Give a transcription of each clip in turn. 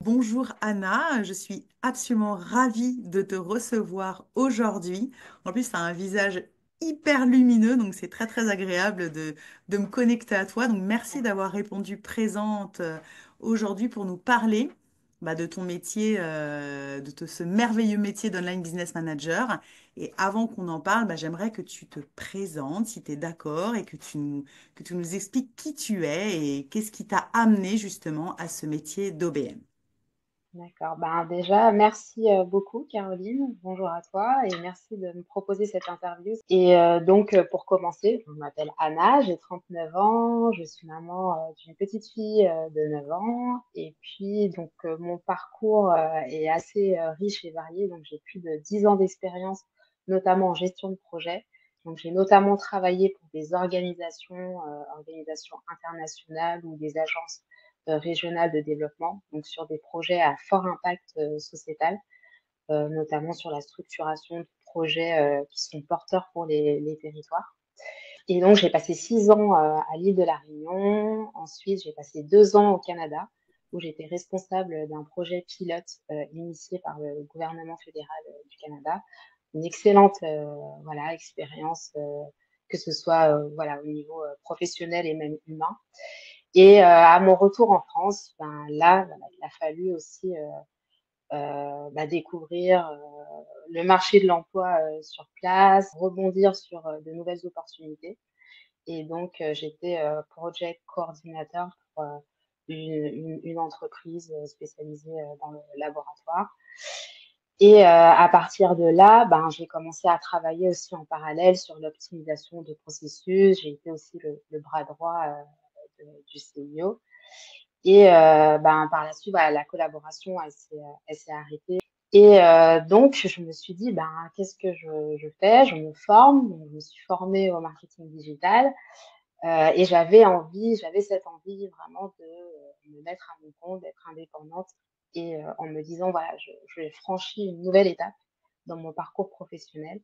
Bonjour Anna, je suis absolument ravie de te recevoir aujourd'hui. En plus, tu as un visage hyper lumineux, donc c'est très très agréable de me connecter à toi. Donc merci d'avoir répondu présente aujourd'hui pour nous parler de ton métier, ce merveilleux métier d'online business manager. Et avant qu'on en parle, j'aimerais que tu te présentes, si tu es d'accord, et que tu nous expliques qui tu es et qu'est-ce qui t'a amené justement à ce métier d'OBM. D'accord. Ben, déjà, merci beaucoup, Caroline. Bonjour à toi et merci de me proposer cette interview. Pour commencer, je m'appelle Anna, j'ai 39 ans, je suis maman d'une petite fille de 9 ans. Mon parcours est assez riche et varié. Donc, j'ai plus de 10 ans d'expérience, notamment en gestion de projet. Donc, j'ai notamment travaillé pour des organisations internationales ou des agences régionales de développement, donc sur des projets à fort impact sociétal, notamment sur la structuration de projets qui sont porteurs pour les territoires. Et donc, j'ai passé 6 ans à l'île de la Réunion. Ensuite, j'ai passé 2 ans au Canada, où j'étais responsable d'un projet pilote initié par le gouvernement fédéral du Canada. Une excellente expérience, que ce soit au niveau professionnel et même humain. À mon retour en France, il a fallu aussi découvrir le marché de l'emploi sur place, rebondir sur de nouvelles opportunités. J'étais project coordinateur pour une entreprise spécialisée dans le laboratoire. À partir de là, j'ai commencé à travailler aussi en parallèle sur l'optimisation de processus. J'ai été aussi le bras droit du CIO. Par la suite, voilà, la collaboration, elle s'est arrêtée. Je me suis dit, qu'est-ce que je fais? Je me forme. Donc, je me suis formée au marketing digital. J'avais cette envie vraiment de me mettre à mon compte, d'être indépendante en me disant, voilà, je vais franchir une nouvelle étape dans mon parcours professionnel.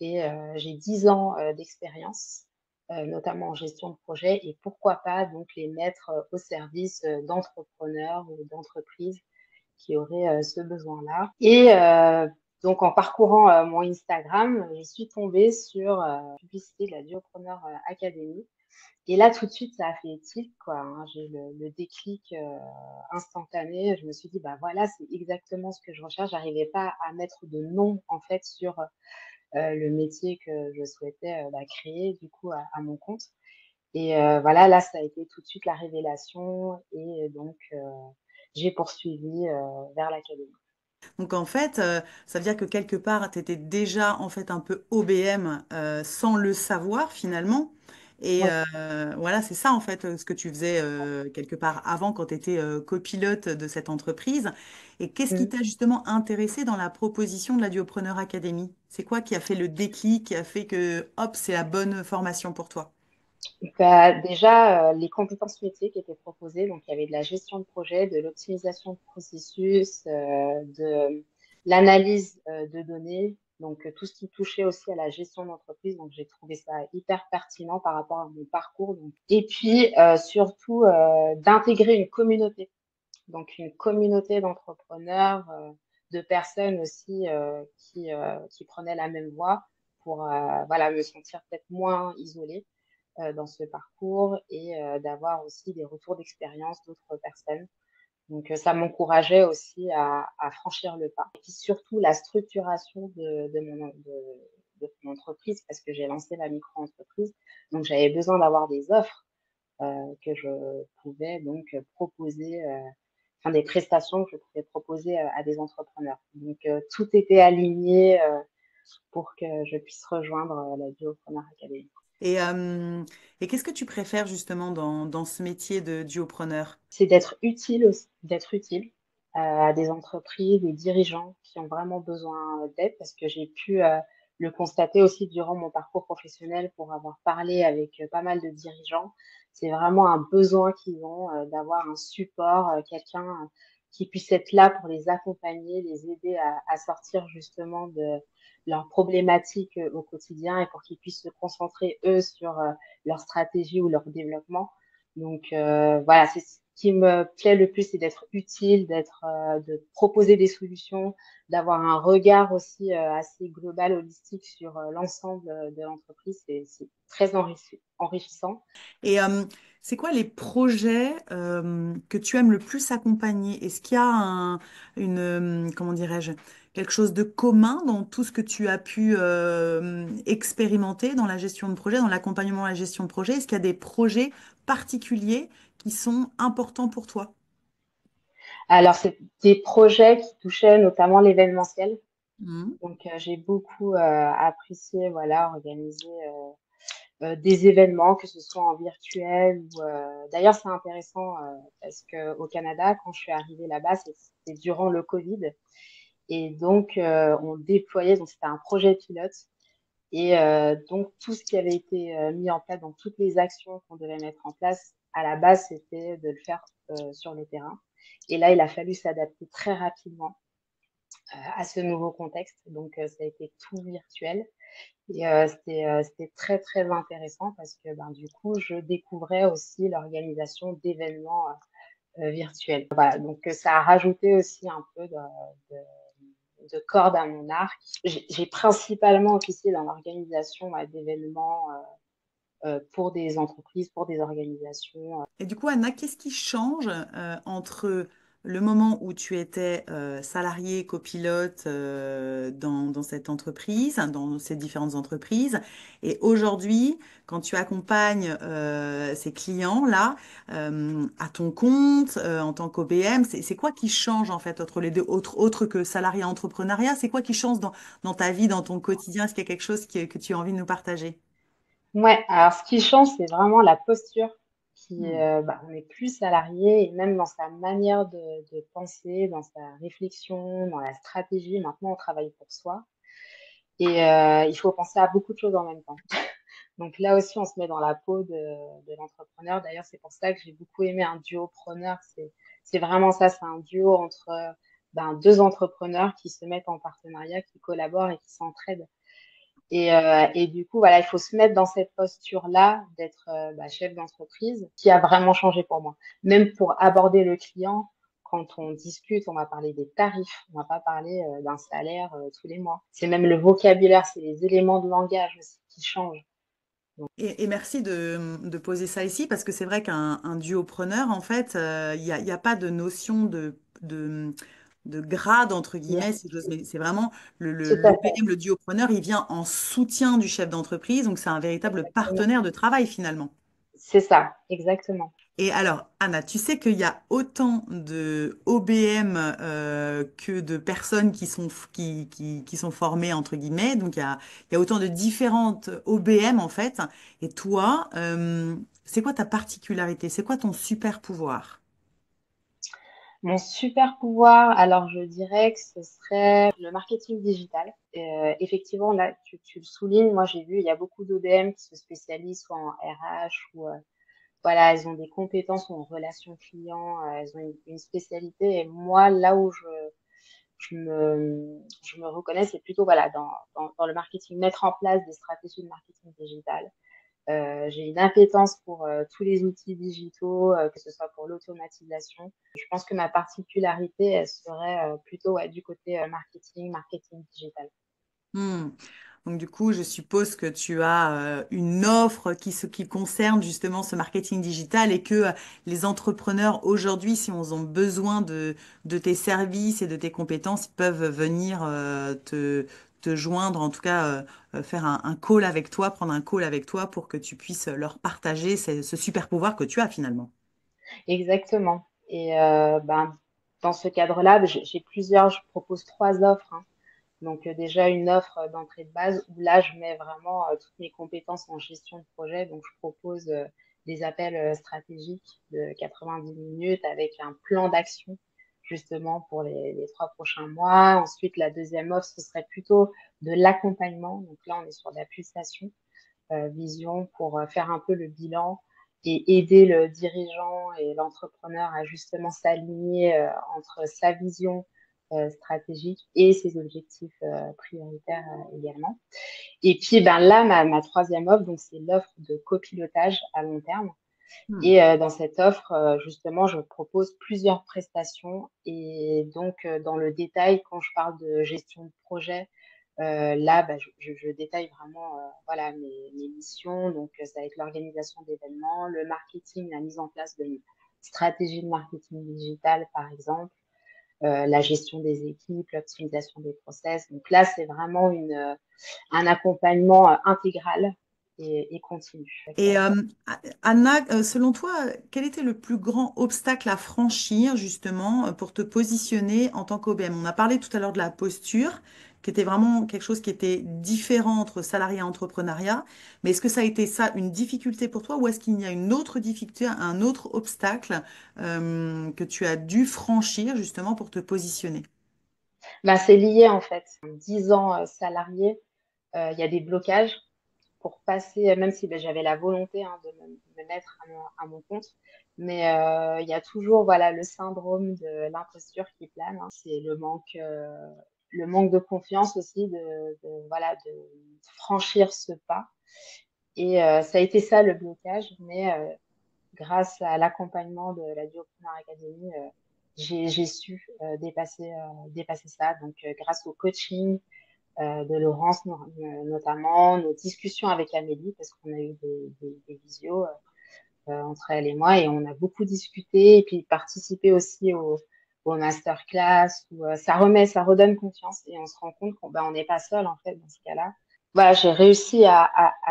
J'ai 10 ans d'expérience, notamment en gestion de projet, et pourquoi pas donc les mettre au service d'entrepreneurs ou d'entreprises qui auraient ce besoin-là. En parcourant mon Instagram, je suis tombée sur la publicité de la Duopreneur Academy. Et là, tout de suite, ça a fait tilt, quoi, hein. J'ai eu le déclic instantané. Je me suis dit, bah voilà, c'est exactement ce que je recherche. J'arrivais pas à mettre de nom, en fait, sur le métier que je souhaitais créer, du coup, à mon compte. Voilà, là, ça a été tout de suite la révélation. J'ai poursuivi vers l'académie. Donc en fait, ça veut dire que quelque part, tu étais déjà en fait un peu OBM sans le savoir finalement. Et Oui. voilà, c'est ça en fait ce que tu faisais quelque part avant quand tu étais copilote de cette entreprise. Et qu'est-ce qui Mm. t'a justement intéressé dans la proposition de la Duopreneur Academy? C'est quoi qui a fait le déclic, qui a fait que hop, c'est la bonne formation pour toi? Déjà, les compétences métiers qui étaient proposées, donc il y avait de la gestion de projet, de l'optimisation de processus, de l'analyse de données, donc tout ce qui touchait aussi à la gestion d'entreprise. Donc j'ai trouvé ça hyper pertinent par rapport à mon parcours. Surtout, d'intégrer une communauté, donc une communauté d'entrepreneurs, de personnes aussi qui prenaient la même voie pour me sentir peut-être moins isolée dans ce parcours d'avoir aussi des retours d'expérience d'autres personnes. Ça m'encourageait aussi à franchir le pas. Et puis surtout, la structuration de mon entreprise, parce que j'ai lancé la micro-entreprise. Donc, j'avais besoin d'avoir des offres que je pouvais donc proposer, des prestations que je pouvais proposer à des entrepreneurs. Tout était aligné pour que je puisse rejoindre la Duopreneur Academy. Et, euh, et qu'est-ce que tu préfères justement dans ce métier de duopreneur? C'est d'être utile aussi, d'être utile à des entreprises, des dirigeants qui ont vraiment besoin d'aide, parce que j'ai pu le constater aussi durant mon parcours professionnel pour avoir parlé avec pas mal de dirigeants. C'est vraiment un besoin qu'ils ont d'avoir un support, quelqu'un qui puisse être là pour les accompagner, les aider à sortir justement de leurs problématiques au quotidien et pour qu'ils puissent se concentrer, eux, sur leur stratégie ou leur développement. Voilà, qui me plaît le plus, c'est d'être utile, de proposer des solutions, d'avoir un regard aussi assez global, holistique sur l'ensemble de l'entreprise. C'est très enrichissant. Et c'est quoi les projets que tu aimes le plus accompagner? Est-ce qu'il y a comment dirais-je, quelque chose de commun dans tout ce que tu as pu expérimenter dans la gestion de projet, dans l'accompagnement à la gestion de projet? Est-ce qu'il y a des projets particuliers qui sont importants pour toi? Alors, c'est des projets qui touchaient notamment l'événementiel. Mhm. Donc, j'ai beaucoup apprécié, voilà, organiser des événements, que ce soit en virtuel ou d'ailleurs c'est intéressant parce que au Canada, quand je suis arrivée là-bas, c'était durant le Covid et donc on déployait, donc c'était un projet pilote et donc tout ce qui avait été mis en place, donc toutes les actions qu'on devait mettre en place à la base, c'était de le faire sur le terrain. Et là, il a fallu s'adapter très rapidement à ce nouveau contexte. Donc, ça a été tout virtuel. Et c'était très, très intéressant parce que ben, du coup, je découvrais aussi l'organisation d'événements virtuels. Voilà, donc ça a rajouté aussi un peu de corde à mon arc. J'ai principalement officié dans l'organisation d'événements pour des entreprises, pour des organisations. Et du coup, Anna, qu'est-ce qui change entre le moment où tu étais salarié, copilote dans cette entreprise, hein, dans ces différentes entreprises, et aujourd'hui, quand tu accompagnes ces clients-là à ton compte en tant qu'OBM, c'est quoi qui change en fait entre les deux, autre que salariat entrepreneuriat? C'est quoi qui change dans ta vie, dans ton quotidien? Est-ce qu'il y a quelque chose que tu as envie de nous partager? Ouais, alors ce qui change, c'est vraiment la posture Hmm. bah, on est plus salarié et même dans sa manière de penser, dans sa réflexion, dans la stratégie. Maintenant, on travaille pour soi et il faut penser à beaucoup de choses en même temps. Donc là aussi, on se met dans la peau de l'entrepreneur. D'ailleurs, c'est pour ça que j'ai beaucoup aimé un duo preneur. C'est vraiment ça, c'est un duo entre ben, deux entrepreneurs qui se mettent en partenariat, qui collaborent et qui s'entraident. Et du coup, voilà, il faut se mettre dans cette posture-là d'être bah, chef d'entreprise qui a vraiment changé pour moi. Même pour aborder le client, quand on discute, on va parler des tarifs, on va pas parler d'un salaire tous les mois. C'est même le vocabulaire, c'est les éléments de langage aussi qui changent. Et merci de poser ça ici parce que c'est vrai qu'un un duopreneur, en fait, il y a pas de notion de grade, entre Hier. guillemets, si j'ose, mais c'est vraiment Tout à fait. l'OPM, le duopreneur, il vient en soutien du chef d'entreprise, donc c'est un véritable Exactement. partenaire de travail finalement. C'est ça, exactement. Et alors, Anna, tu sais qu'il y a autant de OBM que de personnes qui sont formées, entre guillemets. Donc, il y a autant de différentes OBM, en fait. Et toi, c'est quoi ta particularité? C'est quoi ton super pouvoir? Mon super pouvoir, alors je dirais que ce serait le marketing digital. Effectivement, là, tu le soulignes, moi j'ai vu, il y a beaucoup d'OBM qui se spécialisent soit en RH ou voilà, elles ont des compétences en relations clients, elles ont une spécialité. Et moi, là où je me reconnais, c'est plutôt voilà, dans le marketing, mettre en place des stratégies de marketing digital. J'ai une appétence pour tous les outils digitaux, que ce soit pour l'automatisation. Je pense que ma particularité, elle serait plutôt ouais, du côté marketing digital. Hmm. Donc du coup, je suppose que tu as une offre qui concerne justement ce marketing digital et que les entrepreneurs aujourd'hui, si on ont besoin de tes services et de tes compétences, ils peuvent venir te joindre, en tout cas faire un call avec toi, prendre un call avec toi pour que tu puisses leur partager ce super pouvoir que tu as finalement. Exactement. Et ben, dans ce cadre-là, j'ai plusieurs, je propose trois offres, hein. Donc déjà une offre d'entrée de base où là je mets vraiment toutes mes compétences en gestion de projet. Donc je propose des appels stratégiques de 90 minutes avec un plan d'action justement pour les 3 prochains mois. Ensuite la deuxième offre ce serait plutôt de l'accompagnement. Donc là on est sur de la pulsation vision pour faire un peu le bilan et aider le dirigeant et l'entrepreneur à justement s'aligner entre sa vision stratégique et ses objectifs prioritaires également. Et puis ben là, ma troisième offre, donc c'est l'offre de copilotage à long terme. Hmm. Et dans cette offre, justement, je propose plusieurs prestations. Et donc, dans le détail, quand je parle de gestion de projet, là, bah, je détaille vraiment voilà, mes missions. Donc, ça va être l'organisation d'événements, le marketing, la mise en place d'une stratégie de marketing digital, par exemple, la gestion des équipes, l'optimisation des process. Donc là, c'est vraiment un accompagnement intégral et continu. Et Exactement. Anna, selon toi, quel était le plus grand obstacle à franchir justement pour te positionner en tant qu'OBM? On a parlé tout à l'heure de la posture, qui était vraiment quelque chose qui était différent entre salariat et entrepreneuriat. Mais est-ce que ça a été ça une difficulté pour toi ou est-ce qu'il y a une autre difficulté, un autre obstacle que tu as dû franchir justement pour te positionner? Ben, c'est lié en fait. 10 ans salarié, il y a des blocages pour passer, même si ben, j'avais la volonté hein, de me mettre à mon compte, mais il y a toujours voilà le syndrome de l'imposture qui plane. Hein. C'est le manque de confiance aussi voilà de franchir ce pas. Et ça a été ça le blocage, mais grâce à l'accompagnement de la Duopreneur Academy, j'ai su dépasser ça. Donc, grâce au coaching de Laurence notamment, nos discussions avec Amélie, parce qu'on a eu des visios entre elle et moi, et on a beaucoup discuté, et puis participé aussi au masterclass, où ça redonne confiance, et on se rend compte qu'on ben, on n'est pas seul en fait dans ce cas-là. Voilà, j'ai réussi à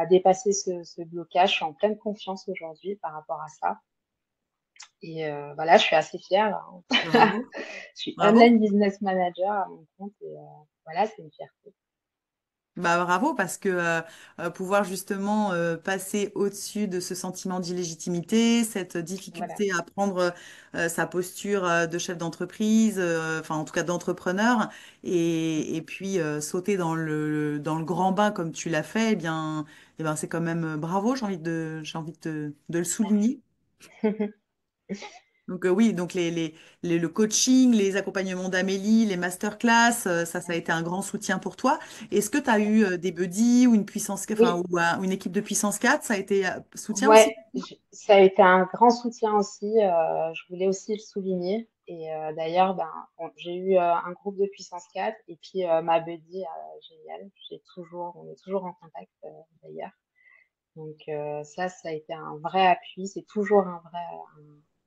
dépasser ce blocage. Je suis en pleine confiance aujourd'hui par rapport à ça. Et voilà, je suis assez fière. Hein. Bravo, Je suis bravo. online business manager à mon compte et voilà, c'est une fierté. Bah, bravo, parce que pouvoir justement passer au-dessus de ce sentiment d'illégitimité, cette Voilà. difficulté à prendre sa posture de chef d'entreprise, enfin en tout cas d'entrepreneur, et puis sauter dans le grand bain comme tu l'as fait, eh bien c'est quand même bravo, j'ai envie de le souligner. Merci. Donc oui, donc le coaching, les accompagnements d'Amélie, les masterclass, ça a été un grand soutien pour toi. Est-ce que tu as eu des buddies ou une puissance, enfin, Oui, ou une équipe de puissance 4, ça a été soutien aussi? ouais, ça a été un grand soutien aussi. Je voulais aussi le souligner. Et d'ailleurs, ben, j'ai eu un groupe de puissance 4 et puis ma buddy géniale. On est toujours en contact d'ailleurs. Donc ça a été un vrai appui. C'est toujours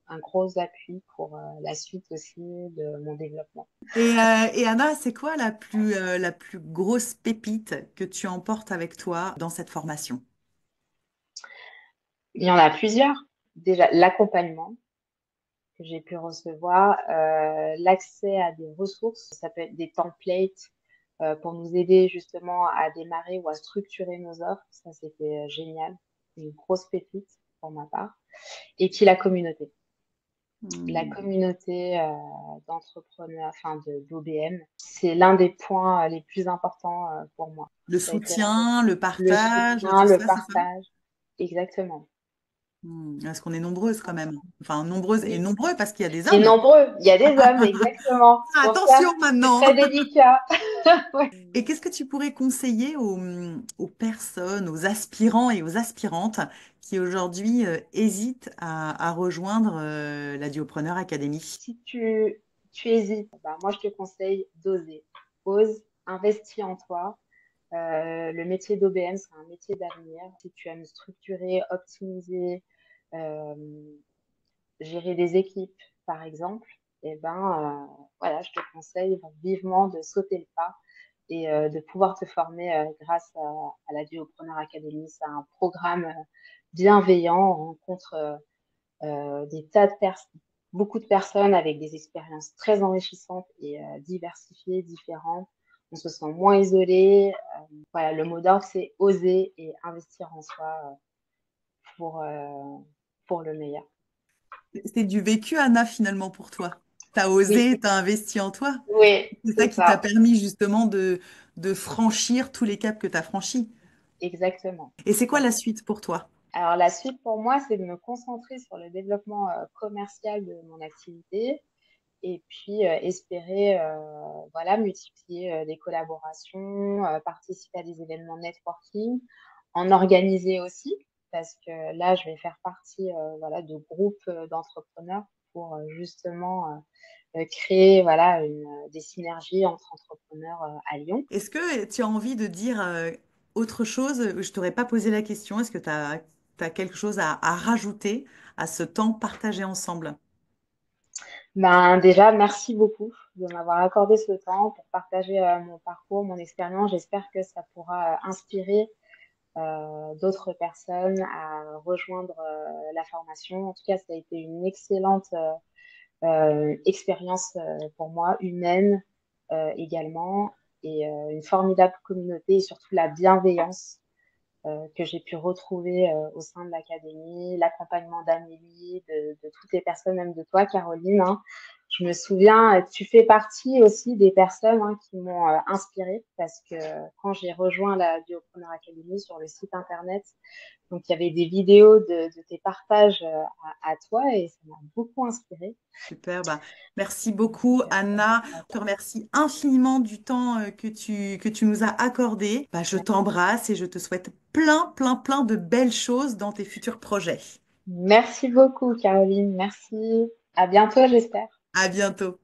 un gros appui pour la suite aussi de mon développement. Et Anna, c'est quoi la plus grosse pépite que tu emportes avec toi dans cette formation? Il y en a plusieurs. Déjà, l'accompagnement que j'ai pu recevoir, l'accès à des ressources, ça peut être des templates pour nous aider justement à démarrer ou à structurer nos offres. Ça, c'était génial. Une grosse pépite pour ma part. Et puis la communauté. La Hmm. communauté d'entrepreneurs, enfin d'OBM, c'est l'un des points les plus importants pour moi. Le Ça a été l'un des soutien, le le partage, soutien, tout le ça, c'est ça? partage. Exactement. Parce qu'on est nombreuses quand même. Enfin, nombreuses et Oui. nombreux parce qu'il y a des Et hommes. nombreux, il y a des hommes, exactement. C'est pour ça, Attention c'est maintenant. très délicat. Ouais. Et qu'est-ce que tu pourrais conseiller aux personnes, aux aspirants et aux aspirantes qui aujourd'hui hésitent à rejoindre la Duopreneur Academy? Si tu hésites, bah, moi je te conseille d'oser. Ose, investis en toi. Le métier d'OBM, c'est un métier d'avenir. Si tu aimes structurer, optimiser, euh, gérer des équipes, par exemple, et ben voilà, je te conseille vivement de sauter le pas et de pouvoir te former grâce à la Duopreneur Academy. C'est un programme bienveillant. On rencontre des tas de personnes, beaucoup de personnes avec des expériences très enrichissantes et diversifiées, différentes. On se sent moins isolé. Voilà, le mot d'ordre, c'est oser et investir en soi pour, euh, pour le meilleur. C'est du vécu, Anna, finalement, pour toi. T'as Oui, osé, t'as investi en toi. oui, C'est ça c'est qui t'a ça, permis justement de franchir tous les caps que tu as franchis. exactement. Et c'est Tout quoi à la fait. suite pour toi? Alors la suite pour moi, c'est de me concentrer sur le développement commercial de mon activité et puis espérer voilà, multiplier des collaborations, participer à des événements networking, en organiser aussi. parce que là, je vais faire partie voilà, de groupes d'entrepreneurs pour justement créer voilà, des synergies entre entrepreneurs à Lyon. Est-ce que tu as envie de dire autre chose? Je t'aurais pas posé la question. Est-ce que tu as quelque chose à rajouter à ce temps partagé ensemble? Ben, déjà, merci beaucoup de m'avoir accordé ce temps pour partager mon parcours, mon expérience. J'espère que ça pourra inspirer d'autres personnes à rejoindre la formation. En tout cas, ça a été une excellente expérience pour moi, humaine également, et une formidable communauté et surtout la bienveillance que j'ai pu retrouver au sein de l'académie, l'accompagnement d'Amélie, de toutes les personnes, même de toi, Caroline. Hein. Je me souviens, tu fais partie aussi des personnes hein, qui m'ont inspirée parce que quand j'ai rejoint la Duopreneur Academy sur le site internet, donc il y avait des vidéos de tes partages à toi et ça m'a beaucoup inspirée. Super, bah, merci Donc, beaucoup, Anna. voilà. Je te remercie infiniment du temps que tu nous as accordé. Bah, je t'embrasse et je te souhaite plein, plein, plein de belles choses dans tes futurs projets. Merci beaucoup, Caroline. Merci. À bientôt, j'espère. À bientôt.